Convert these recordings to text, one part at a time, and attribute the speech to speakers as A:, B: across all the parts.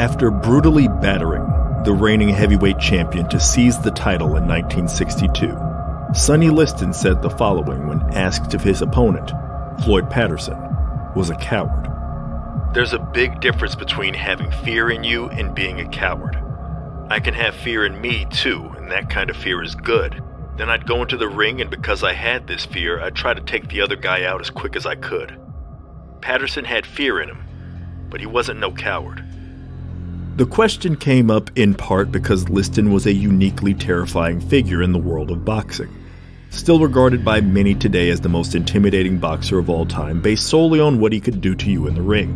A: After brutally battering the reigning heavyweight champion to seize the title in 1962, Sonny Liston said the following when asked if his opponent, Floyd Patterson, was a coward. "There's a big difference between having fear in you and being a coward. I can have fear in me too, and that kind of fear is good. Then I'd go into the ring, and because I had this fear, I'd try to take the other guy out as quick as I could. Patterson had fear in him, but he wasn't no coward." The question came up in part because Liston was a uniquely terrifying figure in the world of boxing, still regarded by many today as the most intimidating boxer of all time based solely on what he could do to you in the ring.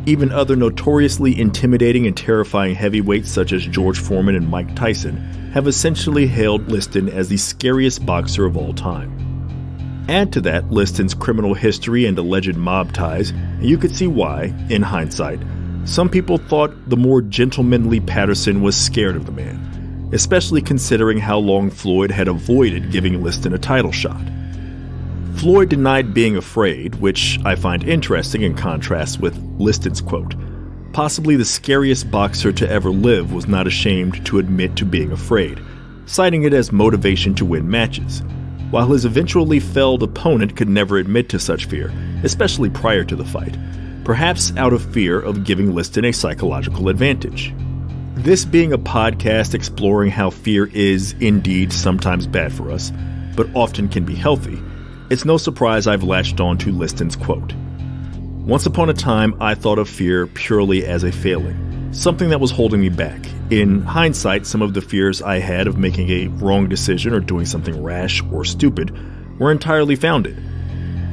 A: Even other notoriously intimidating and terrifying heavyweights such as George Foreman and Mike Tyson have essentially hailed Liston as the scariest boxer of all time. Add to that Liston's criminal history and alleged mob ties, and you could see why, in hindsight, some people thought the more gentlemanly Patterson was scared of the man, especially considering how long Floyd had avoided giving Liston a title shot. Floyd denied being afraid, which I find interesting in contrast with Liston's quote. Possibly the scariest boxer to ever live was not ashamed to admit to being afraid, citing it as motivation to win matches, while his eventually felled opponent could never admit to such fear, especially prior to the fight, perhaps out of fear of giving Liston a psychological advantage. This being a podcast exploring how fear is indeed sometimes bad for us, but often can be healthy, it's no surprise I've latched on to Liston's quote. "Once upon a time, I thought of fear purely as a failing, something that was holding me back. In hindsight, some of the fears I had of making a wrong decision or doing something rash or stupid were entirely founded.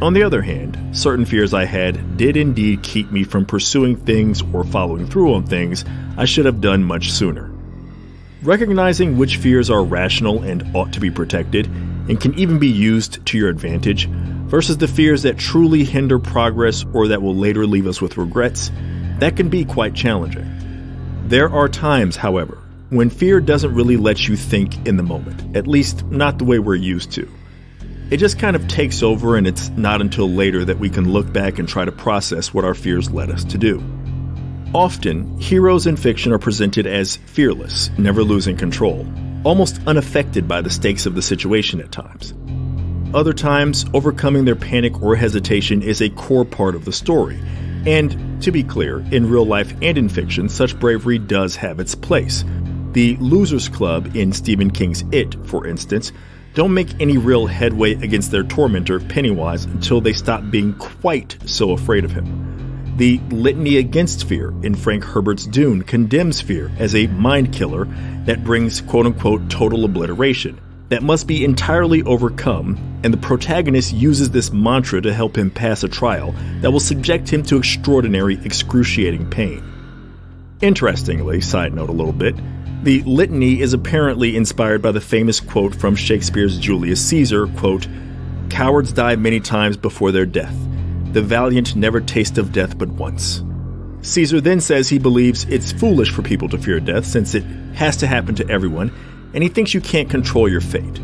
A: On the other hand, certain fears I had did indeed keep me from pursuing things or following through on things I should have done much sooner. Recognizing which fears are rational and ought to be protected, and can even be used to your advantage, versus the fears that truly hinder progress or that will later leave us with regrets, that can be quite challenging. There are times, however, when fear doesn't really let you think in the moment, at least not the way we're used to. It just kind of takes over, and it's not until later that we can look back and try to process what our fears led us to do. Often, heroes in fiction are presented as fearless, never losing control, almost unaffected by the stakes of the situation at times. Other times, overcoming their panic or hesitation is a core part of the story, and, to be clear, in real life and in fiction, such bravery does have its place. The Losers Club in Stephen King's It, for instance, don't make any real headway against their tormentor, Pennywise, until they stop being quite so afraid of him. The Litany Against Fear in Frank Herbert's Dune condemns fear as a mind killer that brings quote-unquote total obliteration that must be entirely overcome, and the protagonist uses this mantra to help him pass a trial that will subject him to extraordinary, excruciating pain. Interestingly, side note a little bit, the litany is apparently inspired by the famous quote from Shakespeare's Julius Caesar, quote, "Cowards die many times before their death. The valiant never taste of death but once." Caesar then says he believes it's foolish for people to fear death since it has to happen to everyone, and he thinks you can't control your fate.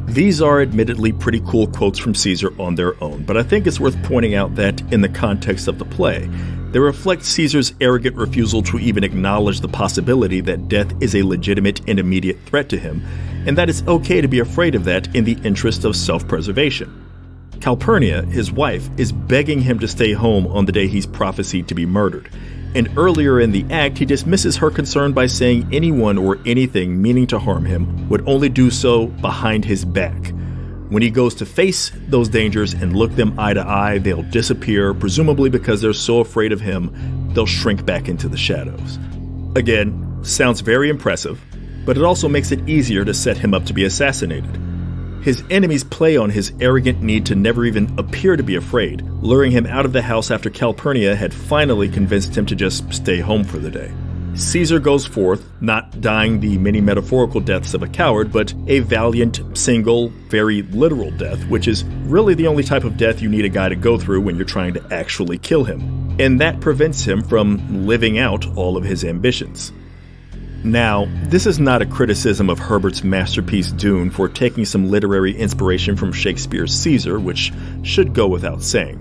A: These are admittedly pretty cool quotes from Caesar on their own, but I think it's worth pointing out that, in the context of the play, they reflect Caesar's arrogant refusal to even acknowledge the possibility that death is a legitimate and immediate threat to him, and that it's okay to be afraid of that in the interest of self-preservation. Calpurnia, his wife, is begging him to stay home on the day he's prophesied to be murdered, and earlier in the act he dismisses her concern by saying anyone or anything meaning to harm him would only do so behind his back. When he goes to face those dangers and look them eye to eye, they'll disappear, presumably because they're so afraid of him, they'll shrink back into the shadows. Again, sounds very impressive, but it also makes it easier to set him up to be assassinated. His enemies play on his arrogant need to never even appear to be afraid, luring him out of the house after Calpurnia had finally convinced him to just stay home for the day. Caesar goes forth, not dying the many metaphorical deaths of a coward, but a valiant, single, very literal death, which is really the only type of death you need a guy to go through when you're trying to actually kill him. And that prevents him from living out all of his ambitions. Now, this is not a criticism of Herbert's masterpiece Dune for taking some literary inspiration from Shakespeare's Caesar, which should go without saying.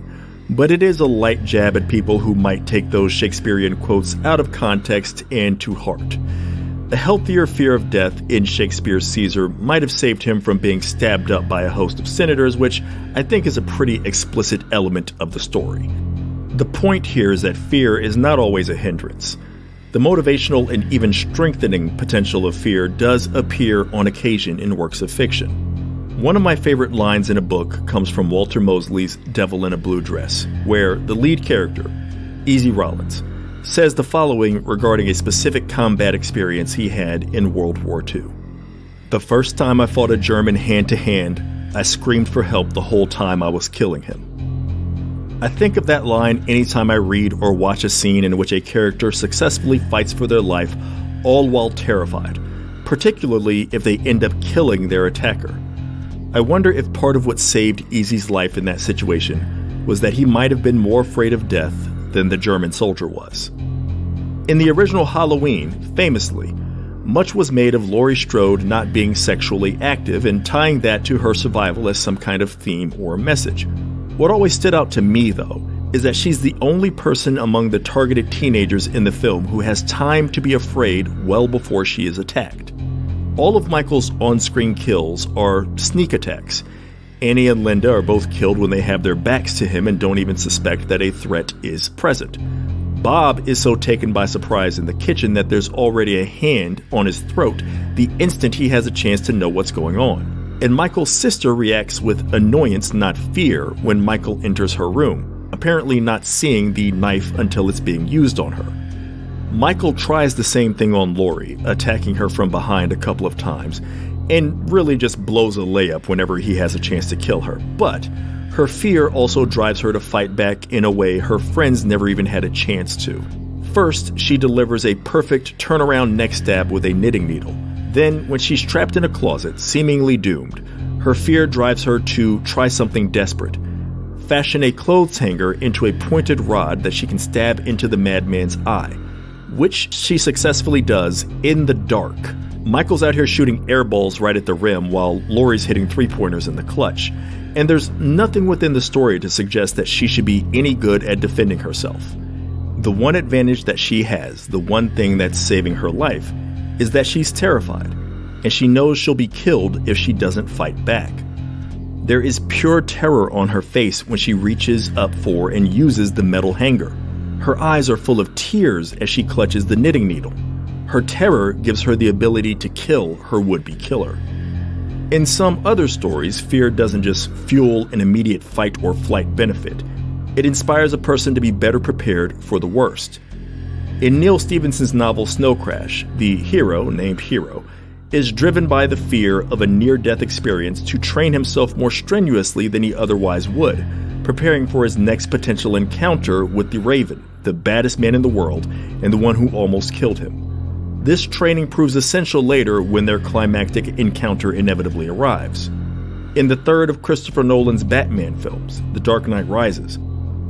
A: but it is a light jab at people who might take those Shakespearean quotes out of context and to heart. A healthier fear of death in Shakespeare's Caesar might have saved him from being stabbed up by a host of senators, which I think is a pretty explicit element of the story. The point here is that fear is not always a hindrance. The motivational and even strengthening potential of fear does appear on occasion in works of fiction. One of my favorite lines in a book comes from Walter Mosley's Devil in a Blue Dress, where the lead character, Easy Rollins, says the following regarding a specific combat experience he had in World War II. "The first time I fought a German hand-to-hand, I screamed for help the whole time I was killing him." I think of that line anytime I read or watch a scene in which a character successfully fights for their life, all while terrified, particularly if they end up killing their attacker. I wonder if part of what saved Easy's life in that situation was that he might have been more afraid of death than the German soldier was. In the original Halloween, famously, much was made of Laurie Strode not being sexually active and tying that to her survival as some kind of theme or message. What always stood out to me, though, is that she's the only person among the targeted teenagers in the film who has time to be afraid well before she is attacked. All of Michael's on-screen kills are sneak attacks. Annie and Linda are both killed when they have their backs to him and don't even suspect that a threat is present. Bob is so taken by surprise in the kitchen that there's already a hand on his throat the instant he has a chance to know what's going on. And Michael's sister reacts with annoyance, not fear, when Michael enters her room, apparently not seeing the knife until it's being used on her. Michael tries the same thing on Laurie, attacking her from behind a couple of times, and really just blows a layup whenever he has a chance to kill her. But her fear also drives her to fight back in a way her friends never even had a chance to. First, she delivers a perfect turnaround neck stab with a knitting needle. Then, when she's trapped in a closet, seemingly doomed, her fear drives her to try something desperate. Fashion a clothes hanger into a pointed rod that she can stab into the madman's eye, which she successfully does in the dark. Michael's out here shooting air balls right at the rim while Laurie's hitting three-pointers in the clutch, and there's nothing within the story to suggest that she should be any good at defending herself. The one advantage that she has, the one thing that's saving her life, is that she's terrified, and she knows she'll be killed if she doesn't fight back. There is pure terror on her face when she reaches up for and uses the metal hanger. Her eyes are full of tears as she clutches the knitting needle. Her terror gives her the ability to kill her would-be killer. In some other stories, fear doesn't just fuel an immediate fight or flight benefit. It inspires a person to be better prepared for the worst. In Neil Stephenson's novel Snow Crash, the hero, named Hero, is driven by the fear of a near-death experience to train himself more strenuously than he otherwise would, preparing for his next potential encounter with the Raven, the baddest man in the world and the one who almost killed him. This training proves essential later when their climactic encounter inevitably arrives. In the third of Christopher Nolan's Batman films, The Dark Knight Rises,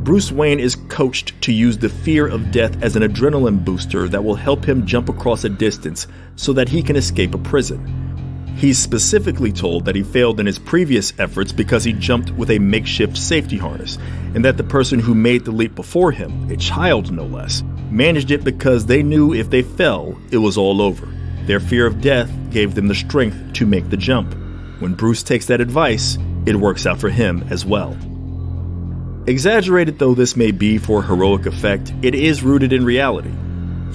A: Bruce Wayne is coached to use the fear of death as an adrenaline booster that will help him jump across a distance so that he can escape a prison. He's specifically told that he failed in his previous efforts because he jumped with a makeshift safety harness, and that the person who made the leap before him, a child no less, managed it because they knew if they fell, it was all over. Their fear of death gave them the strength to make the jump. When Bruce takes that advice, it works out for him as well. Exaggerated though this may be for heroic effect, it is rooted in reality.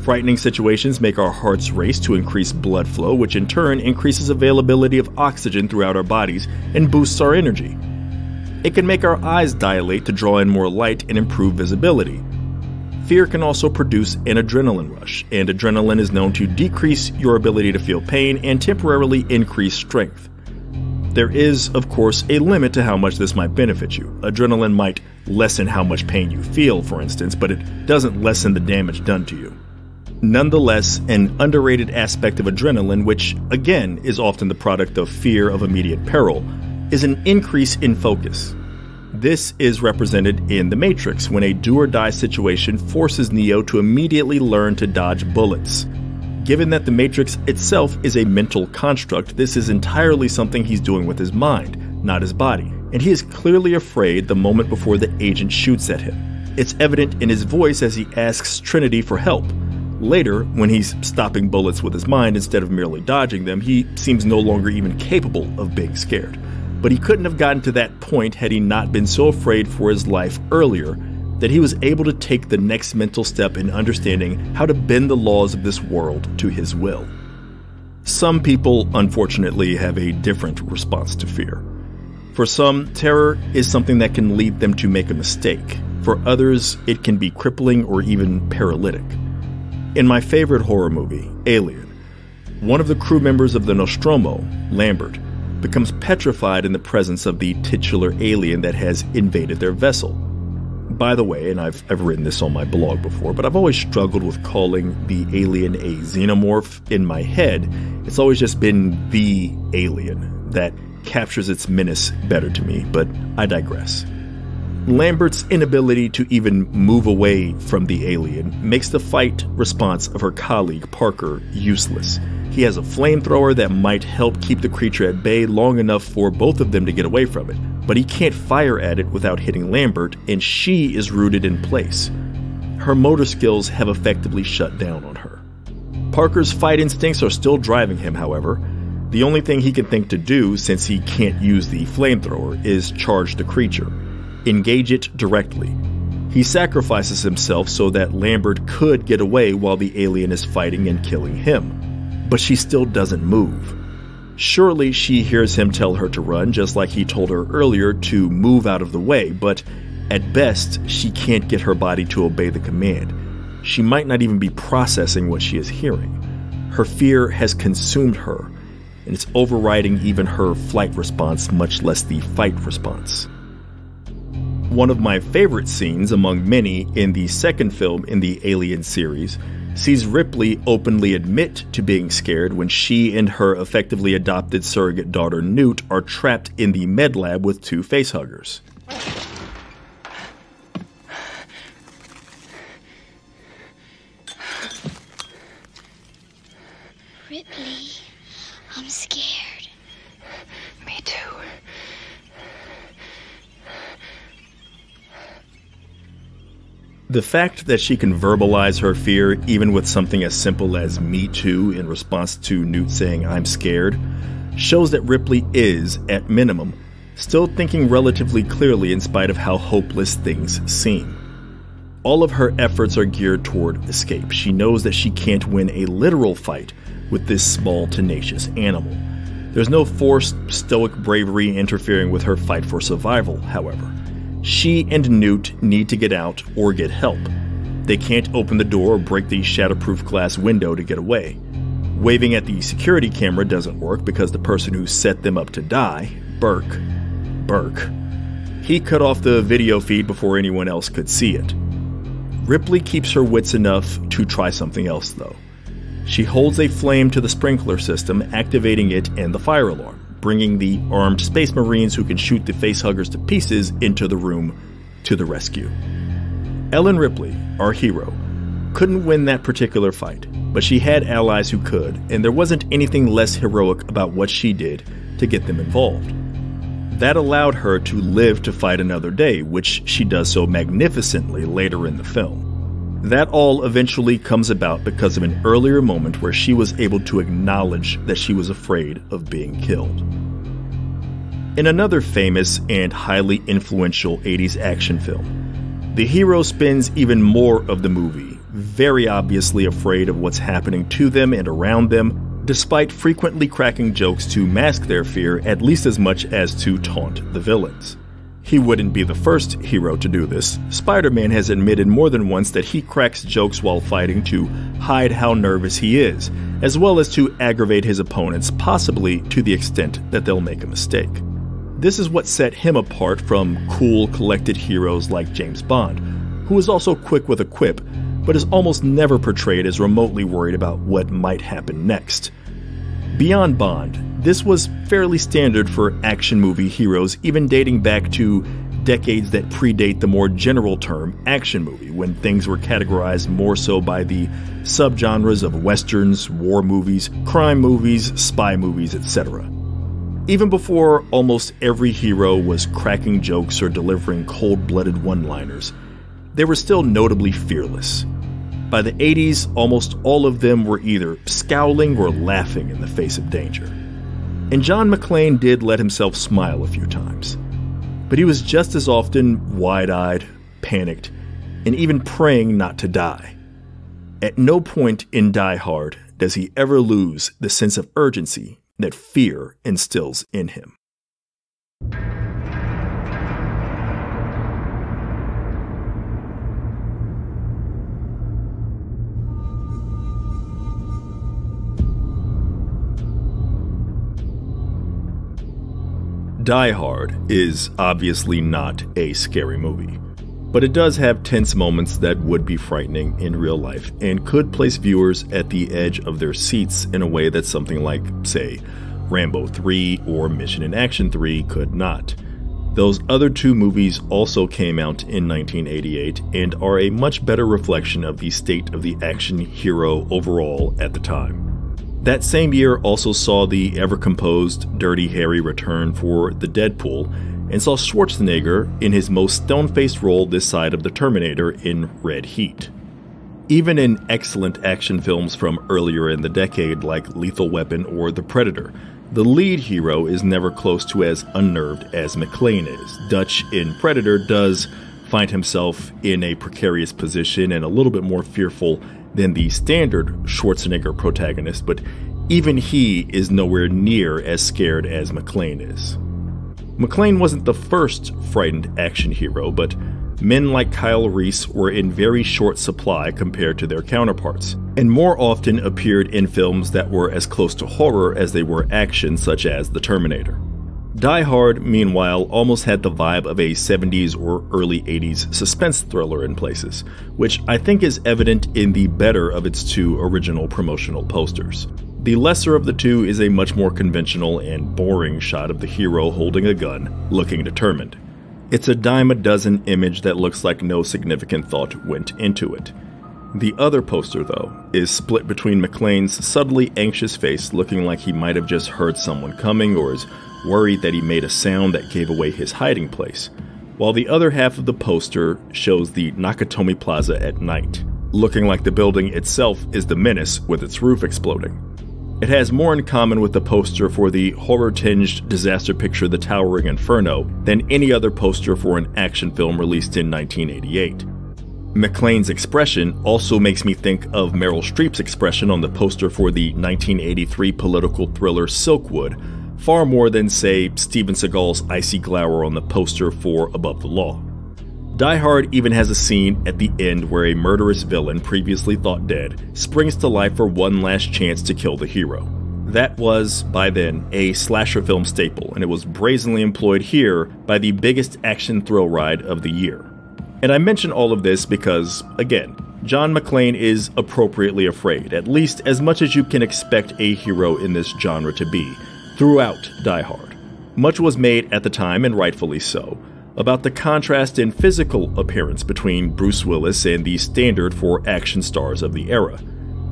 A: Frightening situations make our hearts race to increase blood flow, which in turn increases availability of oxygen throughout our bodies and boosts our energy. It can make our eyes dilate to draw in more light and improve visibility. Fear can also produce an adrenaline rush, and adrenaline is known to decrease your ability to feel pain and temporarily increase strength. There is, of course, a limit to how much this might benefit you. Adrenaline might lessen how much pain you feel, for instance, but it doesn't lessen the damage done to you. Nonetheless, an underrated aspect of adrenaline, which again is often the product of fear of immediate peril, is an increase in focus. This is represented in The Matrix, when a do-or-die situation forces Neo to immediately learn to dodge bullets. Given that the Matrix itself is a mental construct, this is entirely something he's doing with his mind, not his body. and he is clearly afraid the moment before the agent shoots at him. It's evident in his voice as he asks Trinity for help. Later, when he's stopping bullets with his mind instead of merely dodging them, he seems no longer even capable of being scared. But he couldn't have gotten to that point had he not been so afraid for his life earlier that he was able to take the next mental step in understanding how to bend the laws of this world to his will. Some people, unfortunately, have a different response to fear. For some, terror is something that can lead them to make a mistake. For others, it can be crippling or even paralytic. In my favorite horror movie, Alien, one of the crew members of the Nostromo, Lambert, becomes petrified in the presence of the titular alien that has invaded their vessel. By the way, and I've written this on my blog before, but I've always struggled with calling the alien a xenomorph. In my head, it's always just been the alien that captures its menace better to me, but I digress. Lambert's inability to even move away from the alien makes the fight response of her colleague Parker useless. He has a flamethrower that might help keep the creature at bay long enough for both of them to get away from it, but he can't fire at it without hitting Lambert, and she is rooted in place. Her motor skills have effectively shut down on her. Parker's fight instincts are still driving him, however. The only thing he can think to do, since he can't use the flamethrower, is charge the creature. Engage it directly. He sacrifices himself so that Lambert could get away while the alien is fighting and killing him. But she still doesn't move. Surely she hears him tell her to run, just like he told her earlier to move out of the way, but at best, she can't get her body to obey the command. She might not even be processing what she is hearing. Her fear has consumed her, and it's overriding even her flight response, much less the fight response. One of my favorite scenes among many in the second film in the Alien series sees Ripley openly admit to being scared when she and her effectively adopted surrogate daughter Newt are trapped in the med lab with two facehuggers.
B: Ripley, I'm scared.
C: Me too.
A: The fact that she can verbalize her fear even with something as simple as "me too" in response to Newt saying "I'm scared" shows that Ripley is, at minimum, still thinking relatively clearly in spite of how hopeless things seem. All of her efforts are geared toward escape. She knows that she can't win a literal fight with this small, tenacious animal. There's no forced, stoic bravery interfering with her fight for survival, however. She and Newt need to get out or get help. They can't open the door or break the shatterproof glass window to get away. Waving at the security camera doesn't work because the person who set them up to die, Burke, he cut off the video feed before anyone else could see it. Ripley keeps her wits enough to try something else, though. She holds a flame to the sprinkler system, activating it and the fire alarm, bringing the armed space marines who can shoot the facehuggers to pieces into the room to the rescue. Ellen Ripley, our hero, couldn't win that particular fight, but she had allies who could, and there wasn't anything less heroic about what she did to get them involved. That allowed her to live to fight another day, which she does so magnificently later in the film. That all eventually comes about because of an earlier moment where she was able to acknowledge that she was afraid of being killed. In another famous and highly influential 80s action film, the hero spends even more of the movie very obviously afraid of what's happening to them and around them, despite frequently cracking jokes to mask their fear at least as much as to taunt the villains. He wouldn't be the first hero to do this. Spider-Man has admitted more than once that he cracks jokes while fighting to hide how nervous he is, as well as to aggravate his opponents, possibly to the extent that they'll make a mistake. This is what set him apart from cool, collected heroes like James Bond, who is also quick with a quip, but is almost never portrayed as remotely worried about what might happen next. Beyond Bond, this was fairly standard for action movie heroes, even dating back to decades that predate the more general term action movie, when things were categorized more so by the subgenres of westerns, war movies, crime movies, spy movies, etc. Even before almost every hero was cracking jokes or delivering cold-blooded one-liners, they were still notably fearless. By the 80s, almost all of them were either scowling or laughing in the face of danger. And John McClane did let himself smile a few times. But he was just as often wide-eyed, panicked, and even praying not to die. At no point in Die Hard does he ever lose the sense of urgency that fear instills in him. Die Hard is obviously not a scary movie, but it does have tense moments that would be frightening in real life and could place viewers at the edge of their seats in a way that something like, say, Rambo 3 or Mission in Action 3 could not. Those other two movies also came out in 1988 and are a much better reflection of the state of the action hero overall at the time. That same year also saw the ever-composed Dirty Harry return for the Deadpool, and saw Schwarzenegger in his most stone-faced role this side of the Terminator in Red Heat. Even in excellent action films from earlier in the decade like Lethal Weapon or The Predator, the lead hero is never close to as unnerved as McClane is. Dutch in Predator does find himself in a precarious position and a little bit more fearful than the standard Schwarzenegger protagonist, but even he is nowhere near as scared as McClane is. McClane wasn't the first frightened action hero, but men like Kyle Reese were in very short supply compared to their counterparts, and more often appeared in films that were as close to horror as they were action, such as The Terminator. Die Hard, meanwhile, almost had the vibe of a 70s or early 80s suspense thriller in places, which I think is evident in the better of its two original promotional posters. The lesser of the two is a much more conventional and boring shot of the hero holding a gun, looking determined. It's a dime a dozen image that looks like no significant thought went into it. The other poster, though, is split between McClane's subtly anxious face looking like he might have just heard someone coming or is worried that he made a sound that gave away his hiding place, while the other half of the poster shows the Nakatomi Plaza at night, looking like the building itself is the menace with its roof exploding. It has more in common with the poster for the horror-tinged disaster picture The Towering Inferno than any other poster for an action film released in 1988. McClane's expression also makes me think of Meryl Streep's expression on the poster for the 1983 political thriller Silkwood, far more than, say, Steven Seagal's icy glower on the poster for Above the Law. Die Hard even has a scene at the end where a murderous villain previously thought dead springs to life for one last chance to kill the hero. That was, by then, a slasher film staple, and it was brazenly employed here by the biggest action thrill ride of the year. And I mention all of this because, again, John McClane is appropriately afraid, at least as much as you can expect a hero in this genre to be, throughout Die Hard. Much was made at the time, and rightfully so, about the contrast in physical appearance between Bruce Willis and the standard for action stars of the era.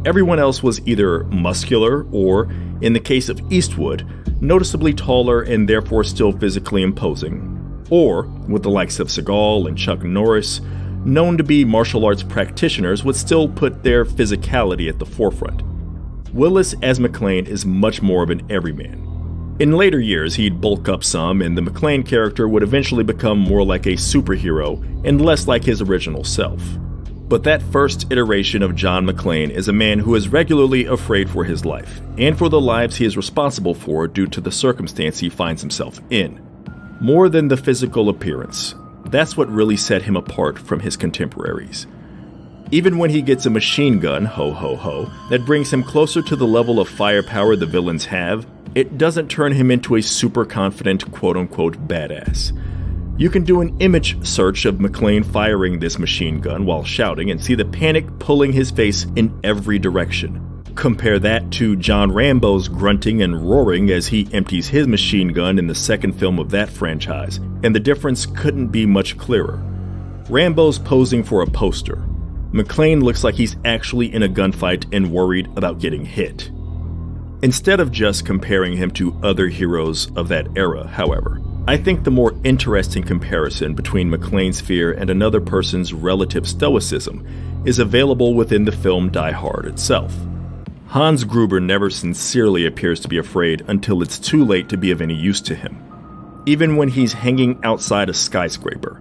A: Everyone else was either muscular or, in the case of Eastwood, noticeably taller and therefore still physically imposing, or, with the likes of Seagal and Chuck Norris, known to be martial arts practitioners, would still put their physicality at the forefront. Willis as McClane is much more of an everyman. In later years, he'd bulk up some, and the McClane character would eventually become more like a superhero and less like his original self. But that first iteration of John McClane is a man who is regularly afraid for his life, and for the lives he is responsible for due to the circumstance he finds himself in. More than the physical appearance, that's what really set him apart from his contemporaries. Even when he gets a machine gun, ho ho ho, that brings him closer to the level of firepower the villains have, it doesn't turn him into a super confident quote-unquote badass. You can do an image search of McClane firing this machine gun while shouting and see the panic pulling his face in every direction. Compare that to John Rambo's grunting and roaring as he empties his machine gun in the second film of that franchise, and the difference couldn't be much clearer. Rambo's posing for a poster. McClane looks like he's actually in a gunfight and worried about getting hit. Instead of just comparing him to other heroes of that era, however, I think the more interesting comparison between McClane's fear and another person's relative stoicism is available within the film Die Hard itself. Hans Gruber never sincerely appears to be afraid until it's too late to be of any use to him. Even when he's hanging outside a skyscraper,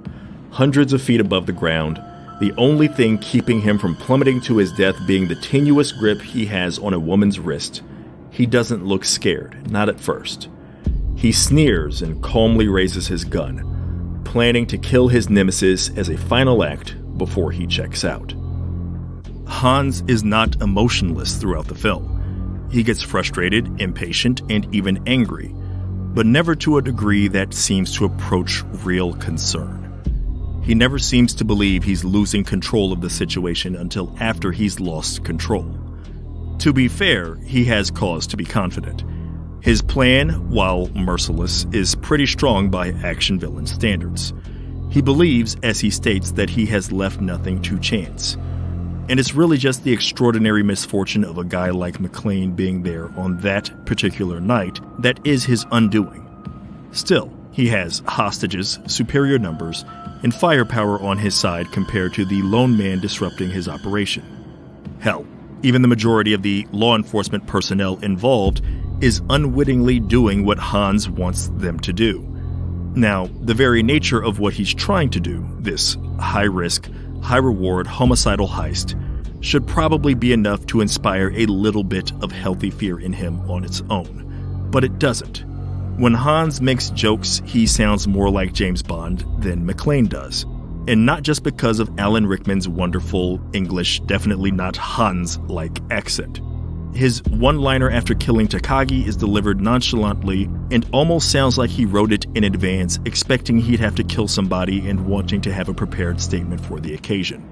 A: hundreds of feet above the ground, the only thing keeping him from plummeting to his death being the tenuous grip he has on a woman's wrist, he doesn't look scared, not at first. He sneers and calmly raises his gun, planning to kill his nemesis as a final act before he checks out. Hans is not emotionless throughout the film. He gets frustrated, impatient, and even angry, but never to a degree that seems to approach real concern. He never seems to believe he's losing control of the situation until after he's lost control. To be fair, he has cause to be confident. His plan, while merciless, is pretty strong by action villain standards. He believes, as he states, that he has left nothing to chance. And it's really just the extraordinary misfortune of a guy like McClane being there on that particular night that is his undoing. Still, he has hostages, superior numbers, and firepower on his side compared to the lone man disrupting his operation. Hell, even the majority of the law enforcement personnel involved is unwittingly doing what Hans wants them to do. Now, the very nature of what he's trying to do, this high-risk, high-reward homicidal heist, should probably be enough to inspire a little bit of healthy fear in him on its own. But it doesn't. When Hans makes jokes, he sounds more like James Bond than McClane does. And not just because of Alan Rickman's wonderful English, definitely not Hans-like accent. His one-liner after killing Takagi is delivered nonchalantly and almost sounds like he wrote it in advance, expecting he'd have to kill somebody and wanting to have a prepared statement for the occasion.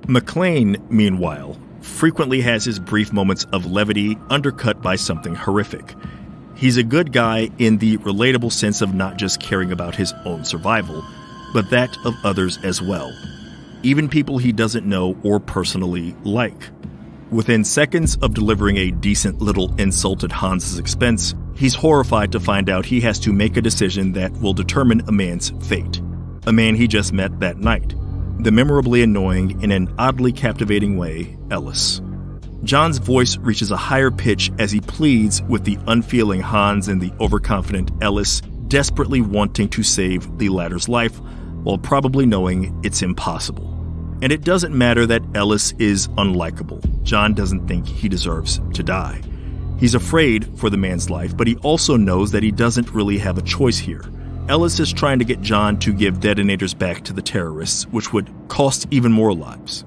A: McClane, meanwhile, frequently has his brief moments of levity undercut by something horrific. He's a good guy in the relatable sense of not just caring about his own survival, but that of others as well, even people he doesn't know or personally like. Within seconds of delivering a decent little insult at Hans's expense, he's horrified to find out he has to make a decision that will determine a man's fate. A man he just met that night. The memorably annoying, in an oddly captivating way, Ellis. John's voice reaches a higher pitch as he pleads with the unfeeling Hans and the overconfident Ellis, desperately wanting to save the latter's life, while probably knowing it's impossible. And it doesn't matter that Ellis is unlikable. John doesn't think he deserves to die. He's afraid for the man's life, but he also knows that he doesn't really have a choice here. Ellis is trying to get John to give detonators back to the terrorists, which would cost even more lives.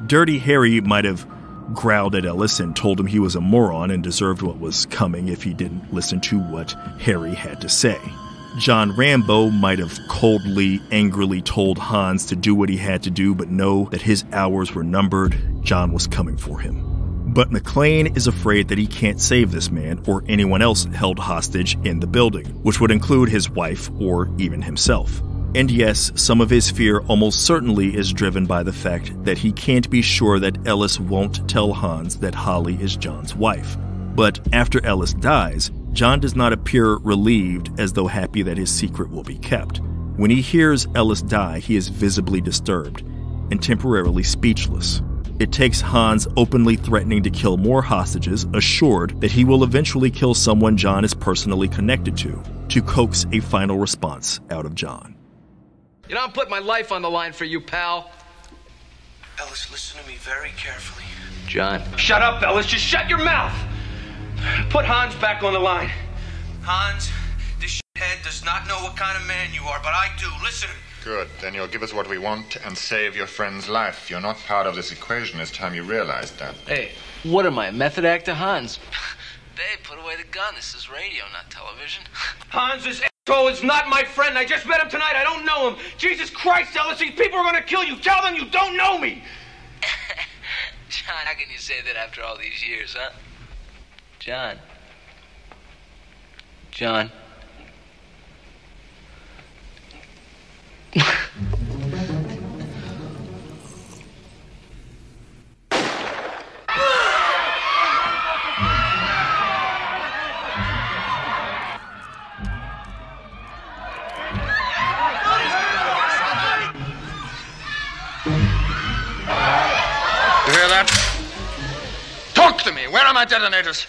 A: Dirty Harry might have growled at Ellis and told him he was a moron and deserved what was coming if he didn't listen to what Harry had to say. John Rambo might have coldly, angrily told Hans to do what he had to do, but know that his hours were numbered. John was coming for him. But McClane is afraid that he can't save this man or anyone else held hostage in the building, which would include his wife or even himself. And yes, some of his fear almost certainly is driven by the fact that he can't be sure that Ellis won't tell Hans that Holly is John's wife. But after Ellis dies, John does not appear relieved, as though happy that his secret will be kept. When he hears Ellis die, he is visibly disturbed and temporarily speechless. It takes Hans openly threatening to kill more hostages, assured that he will eventually kill someone John is personally connected to coax a final response out of John.
D: You know, I'm putting my life on the line for you, pal.
E: Ellis, listen to me very carefully.
D: John.
E: Shut up, Ellis. Just shut your mouth. Put Hans back on the line. Hans, this shithead does not know what kind of man you are, but I do. Listen.
F: Good. Then you'll give us what we want and save your friend's life. You're not part of this equation. It's time you realized that.
D: Hey, what am I, a method actor, Hans?
G: Babe, put away the gun. This is radio, not television.
E: Hans, this asshole is not my friend. I just met him tonight. I don't know him. Jesus Christ, Ellis, these people are going to kill you. Tell them you don't know me.
G: John, how can you say that after all these years, huh? John. John.
F: to me. Where are my detonators?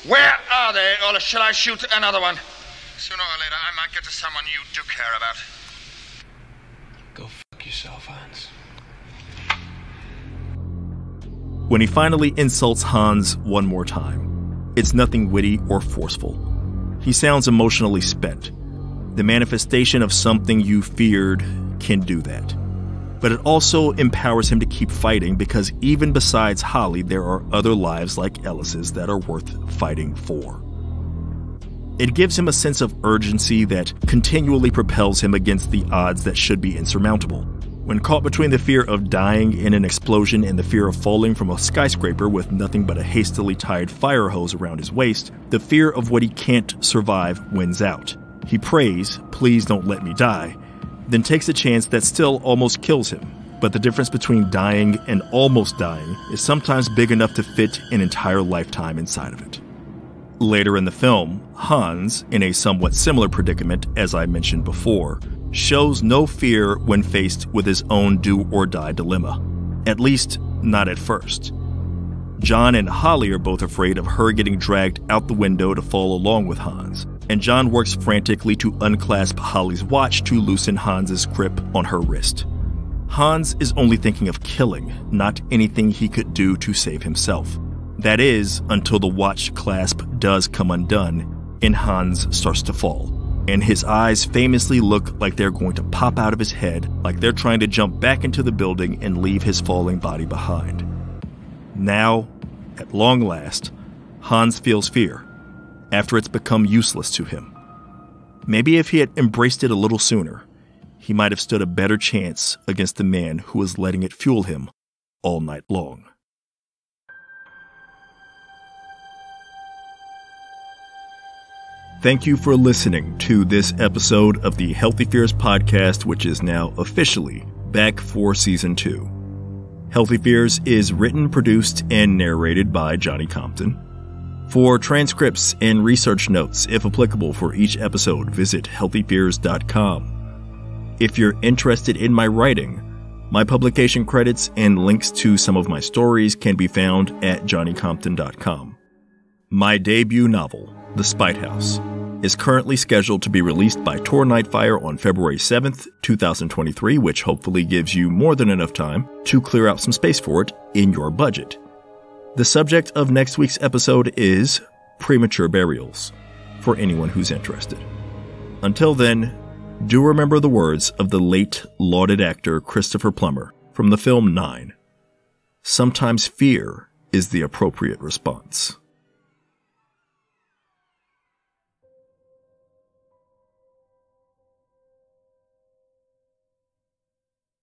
F: Where are they, or shall I shoot another one? Sooner or later, I might get to someone you do care about.
E: Go fuck yourself, Hans.
A: When he finally insults Hans one more time, it's nothing witty or forceful. He sounds emotionally spent. The manifestation of something you feared can do that. But it also empowers him to keep fighting because even besides Holly, there are other lives like Ellis's that are worth fighting for. It gives him a sense of urgency that continually propels him against the odds that should be insurmountable. When caught between the fear of dying in an explosion and the fear of falling from a skyscraper with nothing but a hastily tied fire hose around his waist, the fear of what he can't survive wins out. He prays, "Please don't let me die," then takes a chance that still almost kills him. But the difference between dying and almost dying is sometimes big enough to fit an entire lifetime inside of it. Later in the film, Hans, in a somewhat similar predicament as I mentioned before, shows no fear when faced with his own do-or-die dilemma. At least, not at first. John and Holly are both afraid of her getting dragged out the window to fall along with Hans, and John works frantically to unclasp Holly's watch to loosen Hans's grip on her wrist. Hans is only thinking of killing, not anything he could do to save himself. That is, until the watch clasp does come undone and Hans starts to fall, and his eyes famously look like they're going to pop out of his head, like they're trying to jump back into the building and leave his falling body behind. Now, at long last, Hans feels fear, after it's become useless to him. Maybe if he had embraced it a little sooner, he might have stood a better chance against the man who was letting it fuel him all night long. Thank you for listening to this episode of the Healthy Fears podcast, which is now officially back for Season 2. Healthy Fears is written, produced, and narrated by Johnny Compton. For transcripts and research notes, if applicable, for each episode, visit healthyfears.com. If you're interested in my writing, my publication credits and links to some of my stories can be found at johnnycompton.com. My debut novel, The Spite House, is currently scheduled to be released by Tor Nightfire on February 7th, 2023, which hopefully gives you more than enough time to clear out some space for it in your budget. The subject of next week's episode is premature burials, for anyone who's interested. Until then, do remember the words of the late lauded actor Christopher Plummer from the film 9. Sometimes fear is the appropriate response.